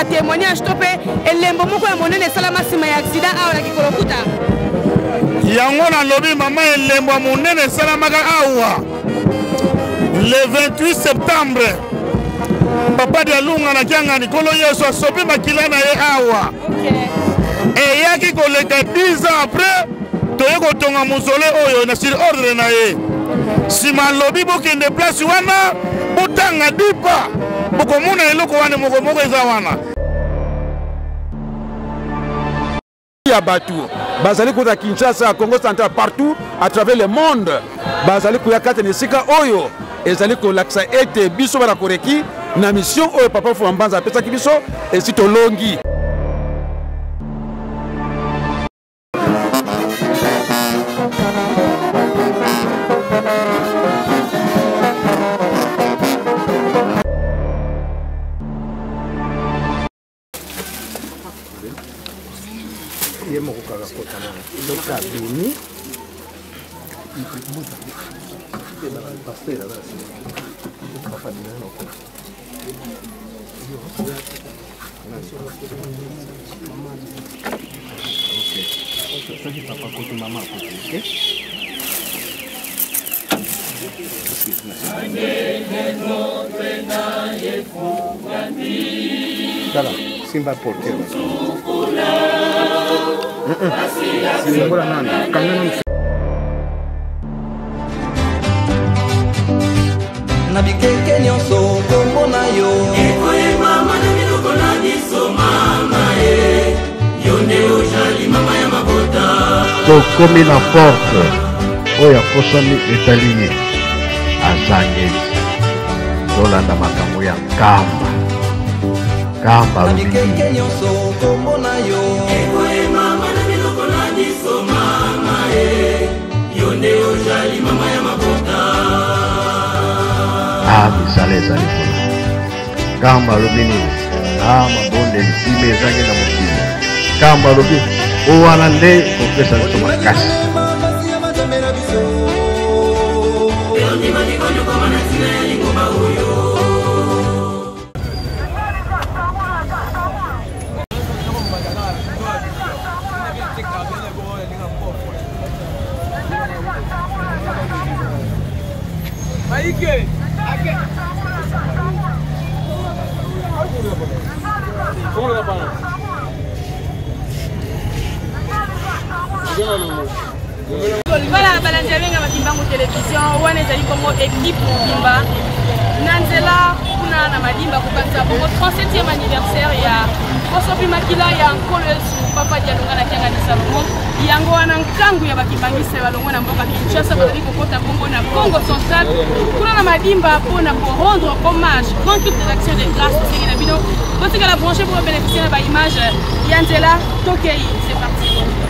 témoignage topé et lembo moko ya monene salama sima ya accident awa ki kolokuta yango na lobi mama lembo monene salamaka awa le 28 septembre papa de lunga na kianga nikolo yeso asopi makila na ye awa et yaki koleka 10 ans après toye kotonga muzole oyo na sur ordre na ye sima lobi bokende place wana botanga dipa bokomuna eloko wana moko eza wana ya batu bazali kuza Kinshasa, Congo central, partout à travers le monde bazali kuya kate nesika oyo ezali kolakisa ete biso bana koreki na mission oyo papa Fuambanza apesa kibiso esito longi Simba porque Simba nani kangana na bikeke nyonso kombo na yo ekoye mama na biloko na biso mama yonde ojali mama ya mabota tokomi na porte oyo akosami etali azangeli tolanda makambo ya nkamba kamba bikeke nyonso kombo na yo ekoye mama na biloko na biso mama yonde ojali mama ya mabota misala ezali kuna kamba alobi nini mabonde lisime ezangi na mokili kamba alobi owana nde kopesa biso makasi Voilà, balanjabenga bakimbango télévision wana ezali kongo équipe mobimba nanzela kuna na madimba kokanisa bongo 37e anniversaire ya Kosopi Makila ya nkolo Yesu papa dialonga na kianga Salomon yango wana nkangu ya bakimbangisa balongo na mboka Kinshasa bazali kokota bongo na Congo central kuna na madimba mpona rendre hommage grand culte des actions de grâce osengi na bino kotika la branche pour bénéficier na baimage ya nzela tokei. C'est parti.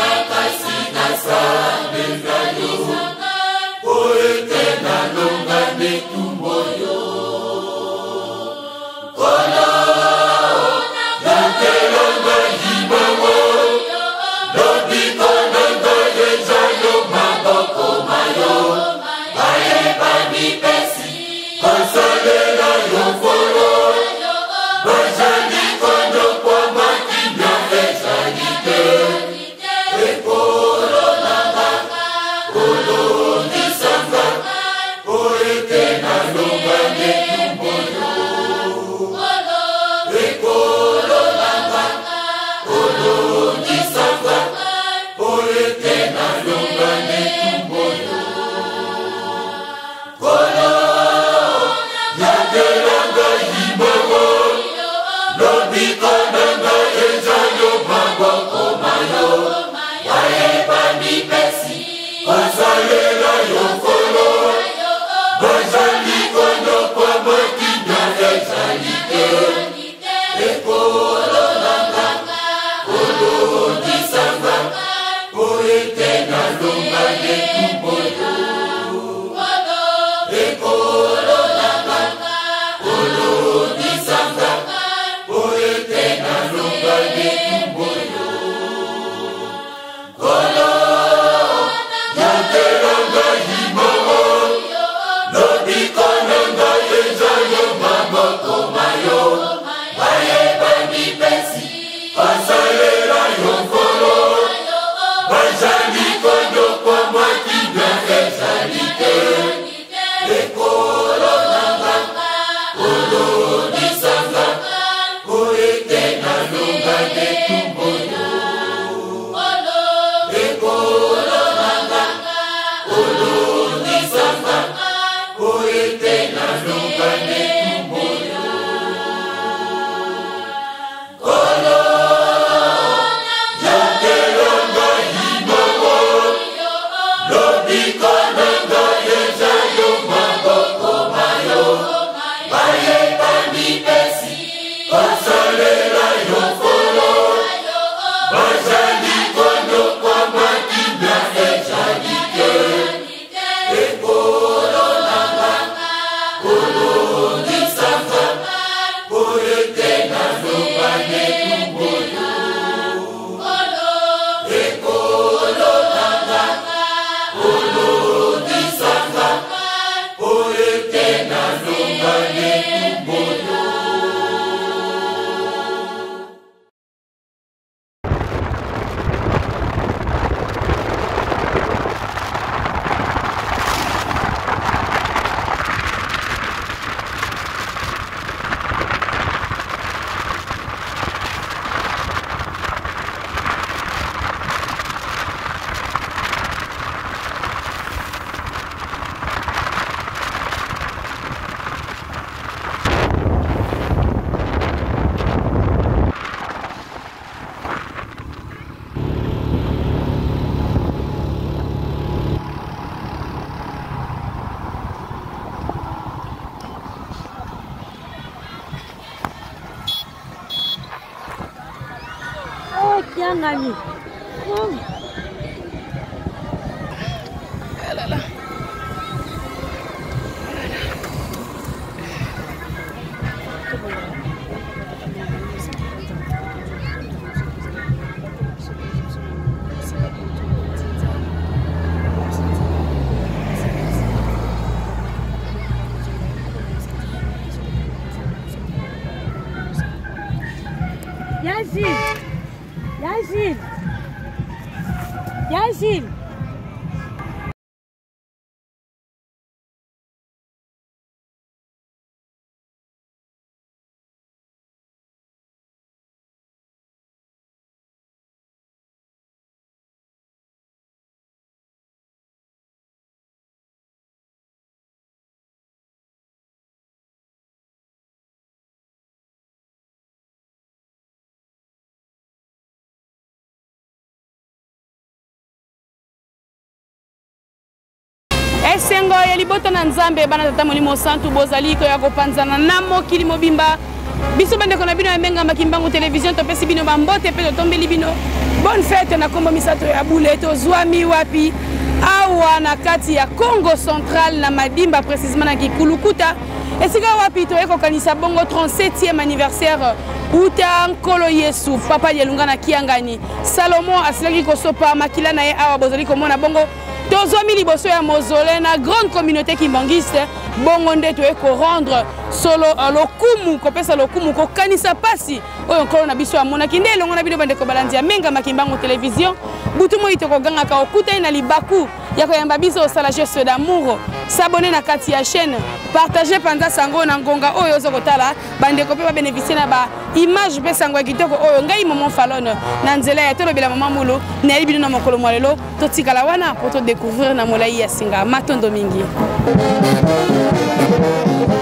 Makasi na sa Kiangani. Yazil. Yazil. Yazil. Esengo ya libota na nzambe bana tata molimo santu bozali ko ya kopanzana na mokili mobimba biso bande ko na bino menga makimbangu television to pesi bino bambote pe to tombeli bino bonne fête na kombo misato ya buleto zwami wapi awa na kati ya Congo Central na Madimba précisément na Kikulukuta esika wapi to eko kanisa bongo 37e anniversaire uta nkolo Yesu papa yelunga na Kiangani Salomon asilaki kosopa makila na ye awa bozali komona bongo tozwami liboso ya mozole na grande communauté kimbangiste bongo nde toyeko rendre solo lokumu kopesa lokumu kokanisa pasi oyo nkolo na biso amonaki nde elongo na bino bandeko balandi ya menga makimbangu television butu moi tokogangaka okutani na libaku ya koyamba biso osala geste d'amour s'abonner na kati ya chaîne partager panza sango na ngonga oyo ozokotala bandeko pe babénéficier na ba image pe sango ya kitoko oyo ngai Maman Falone na nzela ya tolobela Mama Mulu na yeli bino na mokolo mwalelo totikala wana pour to découvrir na molai ya singa matondo mingi.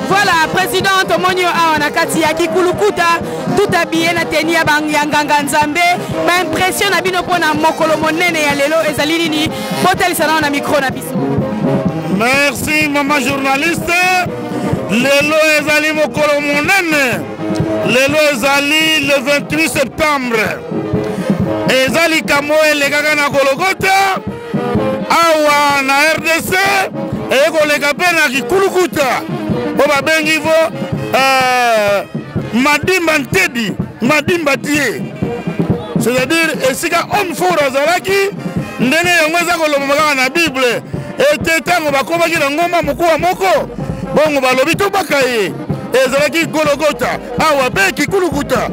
Voilà, présidente Monio a na kati ya Kikulukuta tout habillé na tenue ya nganga nzambe ba impression na bino pona mokolo monene ya lelo ezali nini botel sana na micro na biso. Merci maman journaliste. Lelo ezali mokolo monene. Lelo ezali le 28 septembre. Ezali kamo elegaka na Golgotha. awa na RDC ekoleka pe na Kikulukuta po babengi vo Madimba Ntedi Madimba Tie, c'est-à-dire esika homme fort azalaki ndenge yango eza koloba kaka na Bible ete ntango bakomaki na ngomba mokuwa moko bongo balobi tobaka ye ezalaki Golgota awa pe Kikulukuta.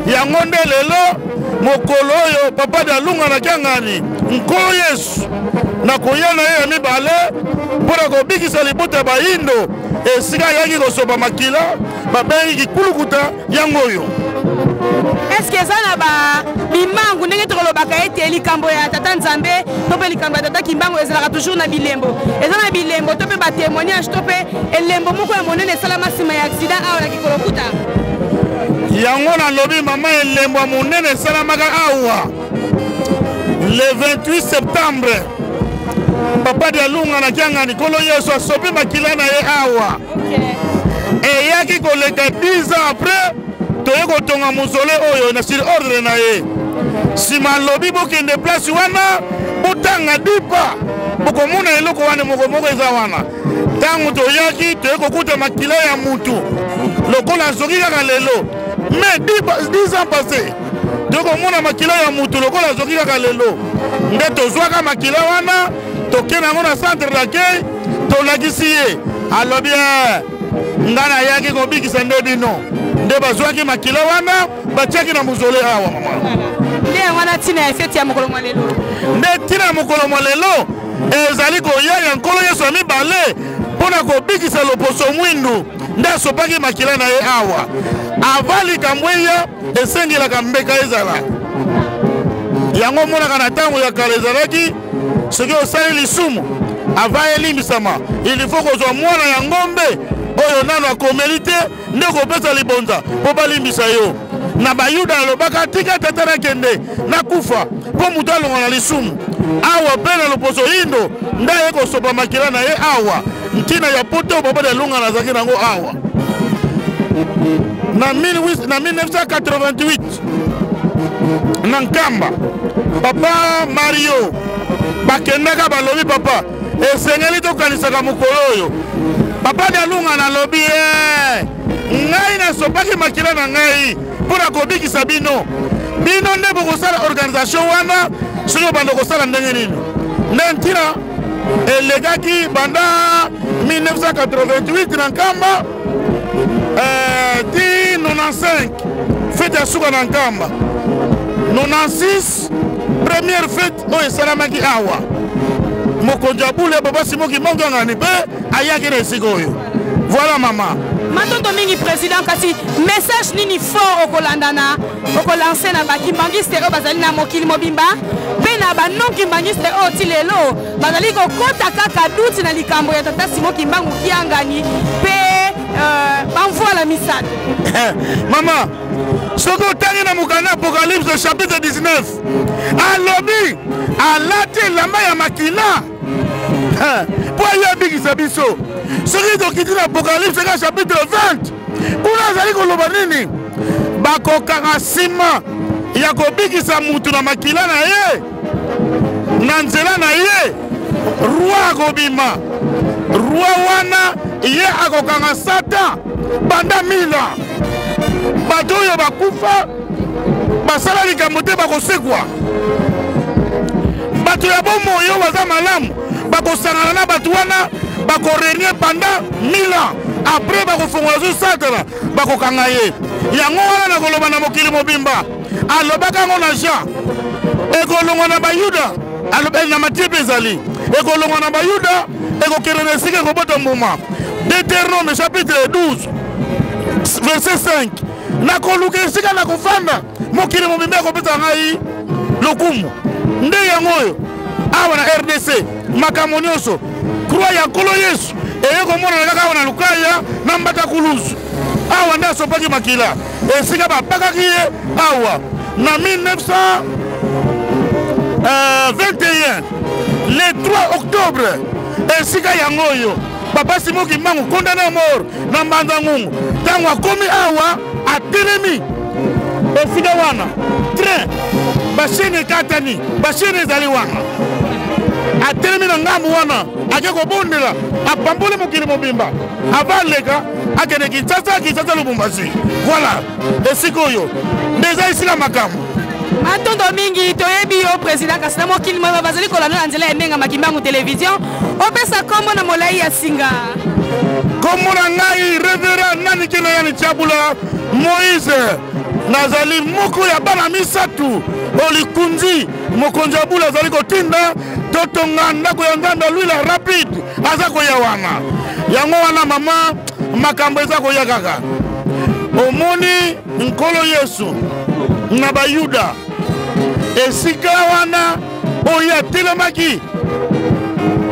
Yango nde lelo mokolo oyo papa de Alunga na kiangani nkolo Yesu na koya na ye ya mibale mpona kobikisa libota bayindo esika ayaki kosopa makila babengi Kikulukuta yango oyo. Est-ce que ça na ba bimangu ndenge tokolobaka ete likambo ya tata Nzambe to pe likambo ya tata Kimbangu ezalaka toujours na bilembo eza na bilembo to pe ba témoignage to pe elembo moko ya monene salama sima ya accident awa na Kikulukuta yango na lobi mama elembo monene salamaka awa le 28 septembre papa de Alunga na kiangani kolo Yesu asopi makila na ye awa eyaki koleka 10 ans après toye kotonga mosole oyo na sur ordre na ye sima lobi bokende place wana botanga dipa bokomona eloko wana moko eza wana ntango toyaki toye kokuta makila ya mutu lokola azoki kaka lelo mais 10 ans passé toye komona makila ya mutu lokola azoki kaka lelo nde tozwaka makila wana tokende yango na centre d'accueil tolakisi ye alobi nga nayaki kobikisa nde bino nde bazwaki makila wana batiaki na mozole awa mama nde wana tina ya fete ya mokolo mwa lelo nde tina ya mokolo mwa lelo ezali koya ya nkolo Yesu ya mibale mpona kobikisa loposo mwindu nde asopaki makila na ye awa ava likambo eya esengelaka mbeka ezala yango monaka na ntango ya kala ezalaki soki osali lisumu ava elimbisama il faut kozwa mwana ya ngombe oyo nano akomeli te nde kopesa libonza mpo balimbisa yo na bayuda alobaka tika tata nakende nakufa mpo moto alonga na lisumu awa mpe na loposo yindo nde aye kosopa makila na ye awa ntina ya poto papa de Alunga nazalaki nango awa na 1988 na Nkamba papa Mario bakendaka balobi papa esengeli tokanisaka mokolo oyo papa de Alunga na lobi ngai nasopaki makila na ngai mpona kobikisa bino nde bokosala organisation wana soki obanda kosala ndenge nini nde ntina elegaki banda 1988 na Nkamba ti 95 fete ya suka na Nkamba 96 première fete oyo esalamaki awa mokonzi ya bule papa Simoki Mongangani mpe ayaki na esika oyo voilà mama matoto mingi président kasi message nini fort okolandana okolanse na bakimbangiste oyo bazali na mokili mobimba mpe na banokimbangiste oyo ti lelo bazali kokota kaka duti na likambo ya tata Simoki Mbangu Kiangani mpe bamvoila misala mama soki otangi na mokanda Apocalypse chapitre 19 alobi alati elamba ya makila mpo aye abikisa biso soki tokiti na Apocalypse ka chapitre 20 kuna azali koloba nini bakokanga nsima ya kobikisa mutu na makila na ye na nzela na ye roi akobima roi wana ye akokanga Satan banda 1000 ans bato oyo bakufa basala likambo te bakosekwa bato ya bomo oyo baza malamu bakosangana na bato wana bakorenie pendant 1000 ans après bakofongola zo Satana bakokanga ye yango wana na koloba na mokili mobimba alobaka ngo na Jean ekolongwa na bayuda alobeli na Matthieu bezali ekolongwa na bayuda ekokende na esika ekobota mbuma Deutéronome chapitre 12 verset 5 nakoluka esika na kofanda mokili mobimba ekopesa ngai lokumu nde yango oyo awa na RDC makambo nyonso croix ya nkolo Yesu eye komonana kaka awa na Lukaya na Mbatakuluzu awa nde asopaki makila esika bapakaki ye awa na 1921 le 3 octobre esika yango oyo papa Simoki Mbangu condamné à mort na Mbanza Ngungu ntango akomi awa atelemi esika wana train bashene ekatani bashene ezali wana atelemi na ngambu wana ake kobondela apambole mokili mobimba avaleka akende Kinshasa Lubumbashi. Voilà esika oyo deja esila makambo matondo mingi toyebi yo président kasi na mokili mwa bazali kolanda na nzela emenga makimbangu télévision opesa kombo na molai ya singa kombo na ngai révérend nani kino yani Tchabula Moïse nazali moko ya bana misatu olikunzi mokonzi ya bula azali kotinda totonga ndako ya nzambe lwila rapide aza koya wana yango wana mama makambo eza koya kaka omoni nkolo Yesu na bayuda esika wana oyo atelemaki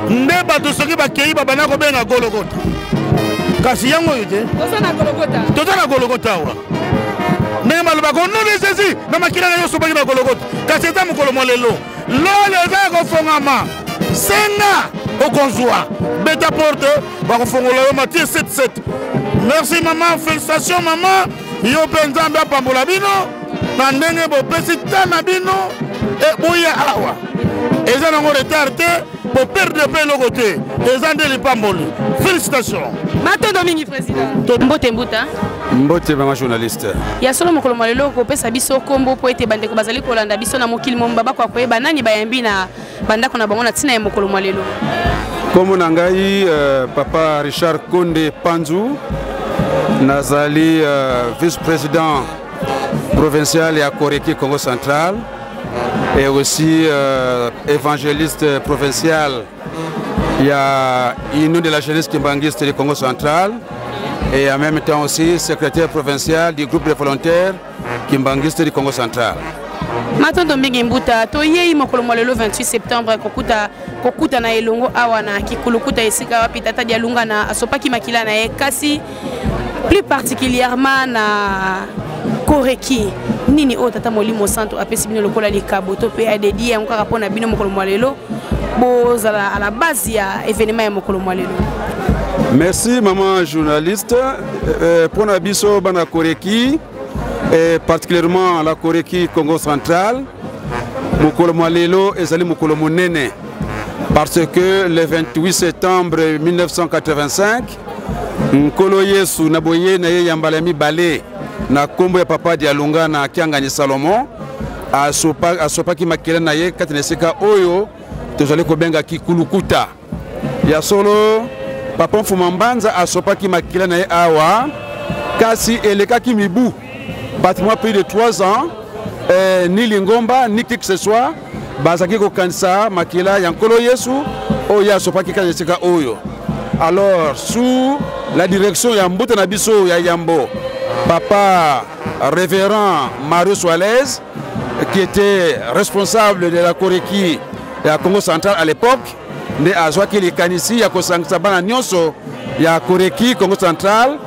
nde bato soki bakei babanda kobenga Golgota kasi yango oyo te toza na Golgota awa ndenge balobaka ono de Jésus na makila na yo sobaki na Golgota kasi eza mokolo mwa lelo lolo eza kofongama senga okonzwa beta porte bakofongola yo Matthieu 7:7. Merci maman, félicitations maman, yo mpe Nzambe apambola bino na ndenge bopesi tana bino eboya awa eza nango retard te po perdre mpe eloko te eza nde lipamboli. Félicitations matondo mingi président mbote mbuta mbote mama journaliste ya solo mokolo mwa lelo kopesa biso kombo po ete bandeko bazali kolanda biso na mokili momba bako koyeba nani bayambi na bandako na bango na ntina ya mokolo mwa lelo. Kombo na ngai papa Richard Konde Panzu nazali vice-président provincial à Koreki Congo Central et aussi évangéliste provincial il y a Union de la jeunesse kimbangiste du Congo Central et en même temps aussi secrétaire provincial du groupe de volontaires kimbangiste du Congo Central. Matondo mingi mbuta toyei mokolo mwa lelo 28 septembre kokuta na elongo awa na kikulukuta esika wapi tata dialunga na asopaki makila na ye kasi plus particulièrement na Koreki nini o tata molimo santo apesi bino lokola likabo to pe adedi yango kaka pona bino mokolo mwa lelo bozala à la base ya événement ya mokolo mwa lelo. Merci maman journaliste pour na biso bana Koreki et particulièrement la Koreki Congo Central mokolo mwa lelo ezali mokolo monene parce que le 28 septembre 1985 nkolo Yesu na boye na ye yambala mibale na kombo ya papa Dialunga na Kiangani Salomon asopaki makela na ye kati na esika oyo tozali kobenga kikulukuta ya solo papa Mfuma Mbanza asopaki makela na ye awa kasi elekaki mibu pratiquement plus de 3 ans ni lingomba ni qui que ce soit bazaki kokanisa makela ya nkolo Yesu oyo asopaki kati na esika oyo. Alors sous la direction ya mbuta na biso ya Yambo papa révérend Mario Suarez qui était responsable de la Koreki de la Congo Central à l'époque ne azwaki likanisi ya kosangisa bana nyonso ya Koreki Congo Central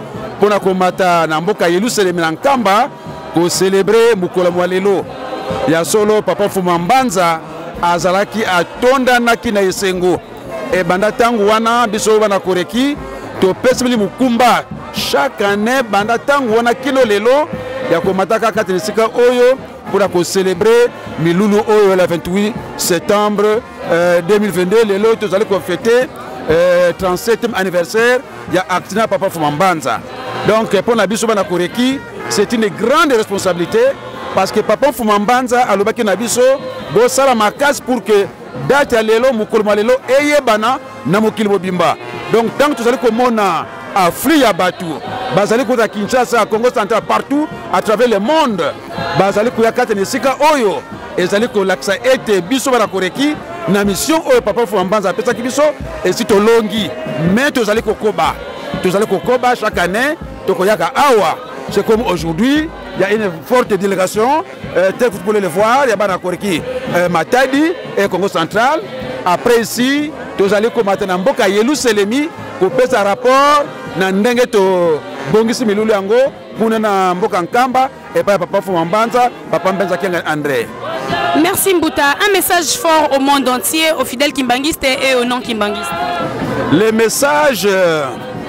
pona komata na mboka Yelusalemi na Nkamba ko célébrer mukolo mwa lelo ya solo papa Mfuma Mbanza azalaki atondanaki na esengo e banda tangu wana biso bana Koreki to pesibili mukumba chaque année banda tangu wana kilo lelo ya komataka kati nisika oyo pour célébrer milulu oyo le 28 septembre 2022 lelo tozali ko fêter 37e anniversaire ya accident papa Mfuma Mbanza. Donc pour na biso bana Koreki c'est une grande responsabilité parce que papa Mfuma Mbanza alobaki na biso bo sala makasi pour que date ya lelo mukolo malelo eyebana na mokili mobimba. Donc tant que tozali komona afflux ya batu bazali kota Kinshasa Congo Central partout à travers le monde bazali kuya kati na esika oyo ezali kolakisa ete biso bana Koreki na mission oyo papa Mfuma Mbanza apesaki biso esi tolongi mais tozali kokoba chaque année tokoyaka awa. C'est comme aujourd'hui, il y a une forte délégation, tel que vous pouvez le voir, il y a Bana Koreki, Matadi et Congo Central. Après ici, nous allons commenter dans Mboka Yelusalemi pour faire un rapport dans Ndenge to Bongisi Milulu Yango pour na Mboka Nkamba et pas papa Mfuma Mbanza, papa Mbanza Kianga André. Merci Mbuta, un message fort au monde entier, aux fidèles kimbangistes et aux non-kimbangistes. Le message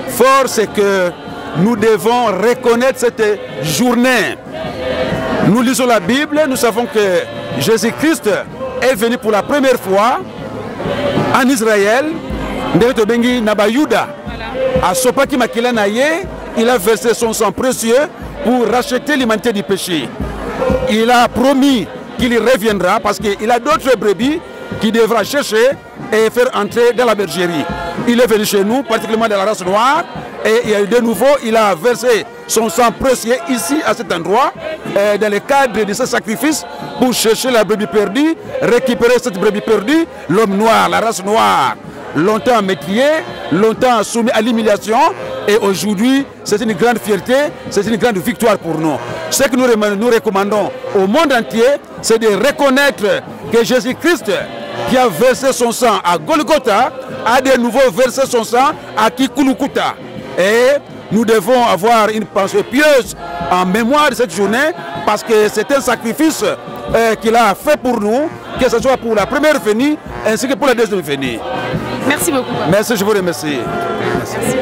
fort, c'est que nous devons reconnaître cette journée. Nous lisons la Bible, nous savons que Jésus-Christ est venu pour la première fois en Israël, ndenge bengi na Bayuda. A sopaki makila na ye, il a versé son sang précieux pour racheter l'humanité du péché. Il a promis qu'il y reviendra parce qu'il a d'autres brebis qu'il devra chercher et faire entrer dans la bergerie. Il est venu chez nous, particulièrement de la race noire, et de nouveau, il a versé son sang précieux ici, à cet endroit, dans le cadre de ce sacrifice, pour chercher la brebis perdue, récupérer cette brebis perdue, l'homme noir, la race noire, longtemps métier, longtemps soumis à l'humiliation, et aujourd'hui, c'est une grande fierté, c'est une grande victoire pour nous. Ce que nous recommandons au monde entier, c'est de reconnaître que Jésus-Christ, qui a versé son sang à Golgotha, a de nouveau versé son sang à Kikulukuta. Et nous devons avoir une pensée pieuse en mémoire de cette journée, parce que c'est un sacrifice qu'il a fait pour nous, que ce soit pour la première venue ainsi que pour la deuxième venue. Merci beaucoup. Merci, je vous remercie. Merci.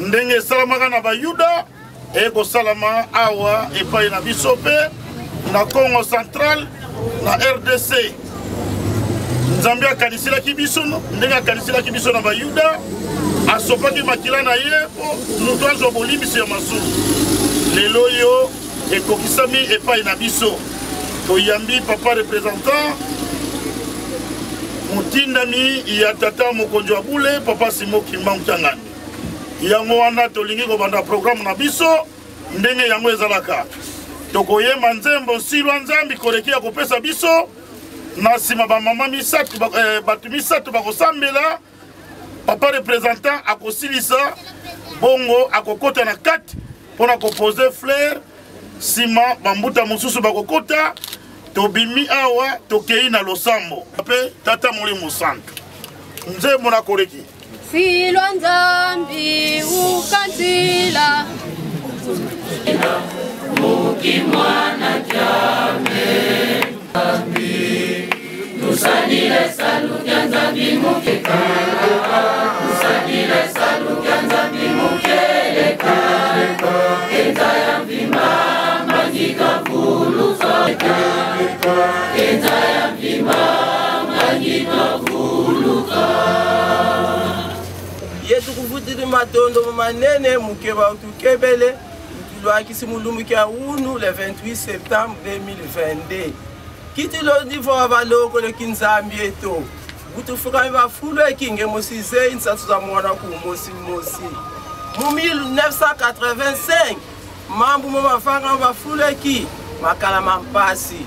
ndenge salamaka na Bayuda eko salama awa epai na biso pe na Congo Central na RDC. Nzambe akanisilaki biso ndenge akanisilaki biso na Bayuda asopaki makila na ye po mutu azwa bolimbisi ya masumu. Lelo yo ekokisami epai na biso toyambi papa représentant mutindami ya tata mokonzi wa bule papa Simo Kimbangu Kyangani. Yango wana tolingi kobanda programme na biso ndenge yango ezalaka. Tokoyema nzembo silwa nzambi koleki ya kopesa biso na sima ba mama misatu batu misatu bakosambela papa représentant akosilisa bongo akokota na kati pona koposer fleur sima bambuta mususu bakokota tobimi awa tokei na losambo pe tata Molimo Santo nzembo na koleki silwa nzambi ukatila mukimwana kyame tusalile saluti ya nzambi mukekala tusalile saluti ya nzambi mukeleka enza ya mvima mangika vuluka enza ya mvima mangika vuluka yesu kuvutile matondo manene mukeba utukebele lwaki simulumbukia unu le 28 septembre 2022 kiti lo niveau abaloko le kinzambi eto butufuka bafulo ekinge mosize insatsu za mwana ku mosi mu 1985 mambu mafanga bafulo eki makala mampasi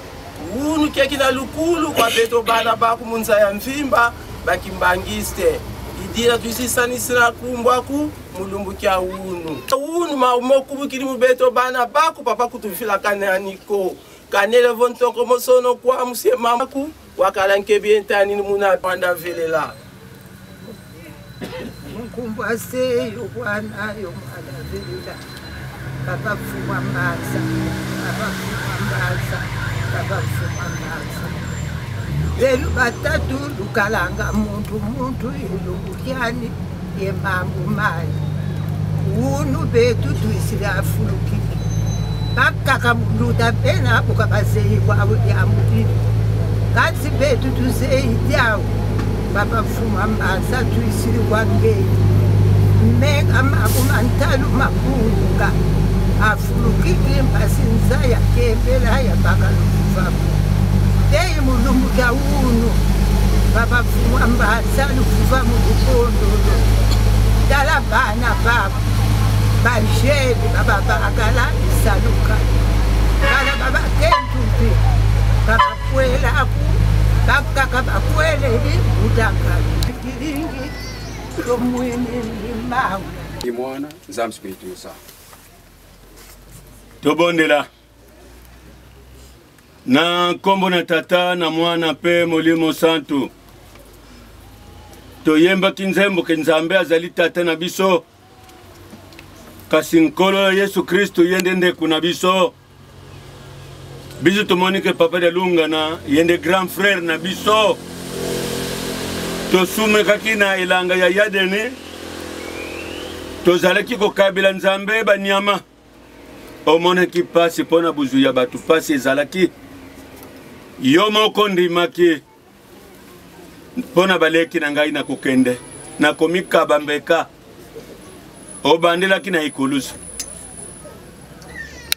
unu kekina lukulu kwa beto bana baku munza ya mvimba bakimbangiste idira tusisanisira kumbwaku mulumbukia unu mokubukiri mubeto bana baku papa kutufila kaneaniko kanele vontoko mosono kwa musie mamaku wakala nkebientani muna panda velela mkumbwase yo bwana yo mwana velela papa fuma mbaza Velu batatu lukalanga muntu yulumbukiani ye mambu mai unu betu tuisile afulukiki bakaka muluta pena bukabazeyi kwawe ya mubili katsi betu tuzeyi yawo baba fuma mbaza tuisile kwangeni menga mabu mantalu makunga afulukiki mbasinza ya kembela ya bakalukufamu Dei mulumbuka unu baba fuma mbaza lukufa mulukondolo dala bana baba banjeli baba bakala isaluka bala baba kentupi baba kwela aku bakaka bakwele li udanga kiringi komwene limawu imwana zamspiritusa tobondela na kombo na tata na mwana pe molimo santu toyemba kinzembo kenzambe azali tata na biso kasi nkolo Yesu Kristo yende ndeku na biso biso tomonike papa de lunga na yende grand frère na biso tosume kakina ilanga ya yadene tozalaki kokabela nzambe banyama omonaki pasi pona buzu ya batu pasi ezalaki yo moko ndimaki pona baleki na ngai na kokende na komikaba mbeka obandelaki na ikulusu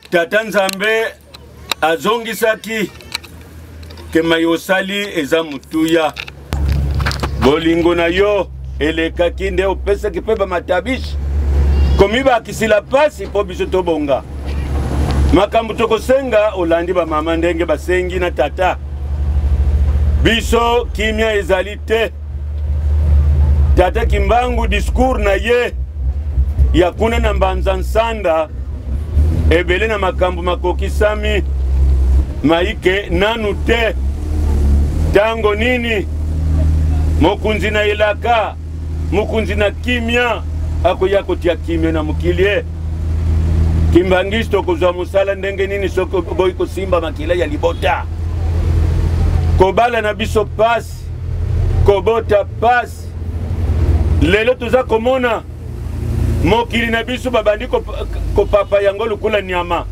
tata nzambe azongisaki kema yosali eza mutuya bolingo na yo elekaki nde opesaki mpe bamatabishi komibakisila pasi mpo biso tobonga makambo tokosenga olandi bamama ndenge basengi na tata biso kimia ezali te tata kimbangu discours na ye ya kuna na mbanza nsanda ebele na makambo makokisami maike nanu te tango nini mokunzi na ilaka mokunzi na kimia akoya kotia kimia na mukilie Kimbangisi tokozwa musala ndenge nini soko boy kosimba makila ya libota kobala na biso pasi kobota pasi lelo tuza komona mokili na biso babandi kopapa yango lukula nyama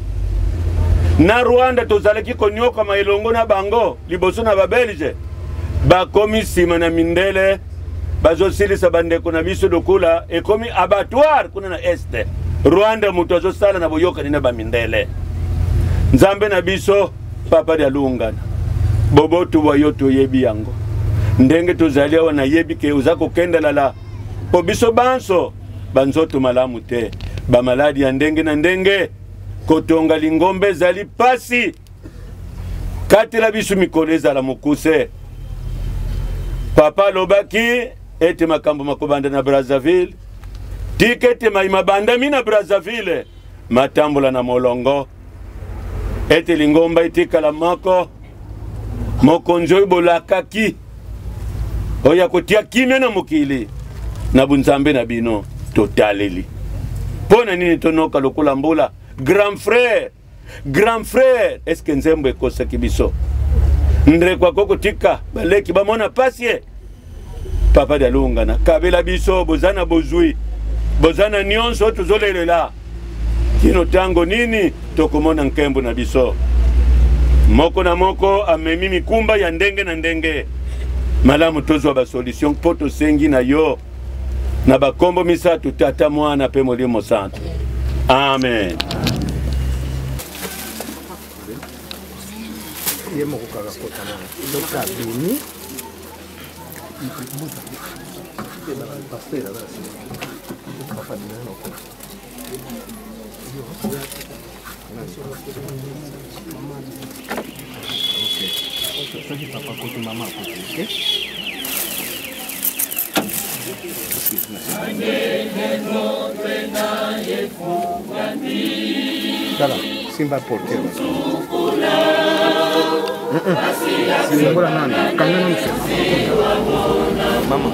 na Rwanda tozalaki konyoka mailongo na bango liboso na babelge bakomi sima na mindele bazosilisa bandeko na biso lokula ekomi abattoir kuna na este Rwanda mutu azosala na boyoka nina bamindele nzambe na biso papa de alungana bobotu wa yoto yebi yango ndenge tozali awa na yebi ke uzako kendela la po biso banso banzoto malamu te ba maladi ya ndenge na ndenge kotonga lingombe zali pasi kati la biso mikolo ezala mokuse papa lobaki ete makambo makobanda na Brazzaville tikete maima banda mina Brazzaville matambola na molongo ete lingomba itikala moko mokonzo bolakaki oya kotia kimia na mokili na bunzambe na bino totaleli pona nini tonoka lokola mbula grand frère est-ce que nzembo ekosaki biso ndre kwa koko tika baleki bamona pasie papa de alungana kabela biso bozana bozui bozana nyonso tuzolelela kino tango nini tokomona nkembo na biso moko na moko amemi mikumba ya ndenge na ndenge malamu tozwa ba solution poto sengi na yo na bakombo misatu tata mwana pe molimo santo amen ye moko kaka kotana soki abimi soki papa koti mama akoti ok. Tala, simba porter. Simba nani? Kanga nani? Mama.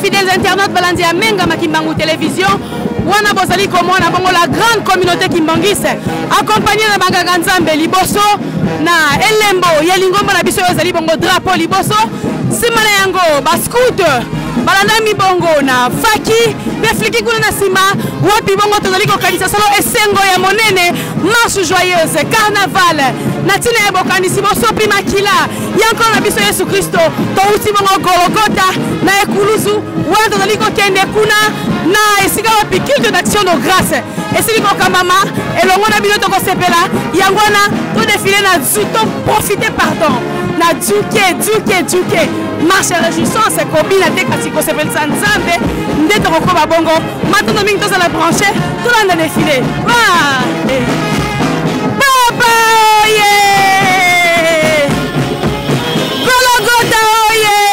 Fidèles internautes balandi ya menga makimbangu télévision wana bozali komona bongo la grande communauté kimbangiste accompagné na banganga nzambe liboso na elembo ya lingomba na biso ezali bongo drapeau liboso sima na yango bascout balanda mibongo na faki befliki kuna na sima wapi bongo tozali kokanisa solo esengo ya monene marche joyeuse carnaval na tina ya bokanisi bosopi makila yanko na biso Yesu Kristo touti bongo Golgotha na ekuluzu wana tozali kokende kuna na esika wapi culte d'action de grâce esili kokambama elongo na bino tokosepela yango wana todefile na zu toprofite pardon na duke marche réjouissance ekobina te kasi kosepelisa nzambe nde tokokoba bongo matondo mingi tozala branche tolanda defile papa ye Golgotha oye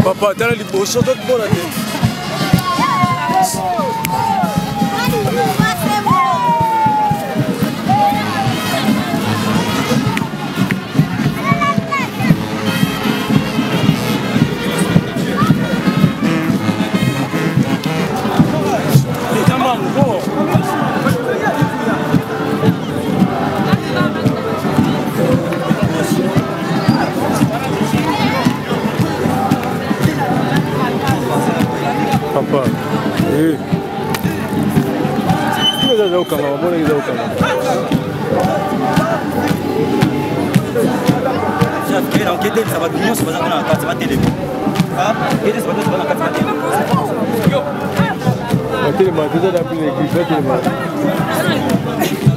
Papa, tala liboso tokona te. Papa, Thank you.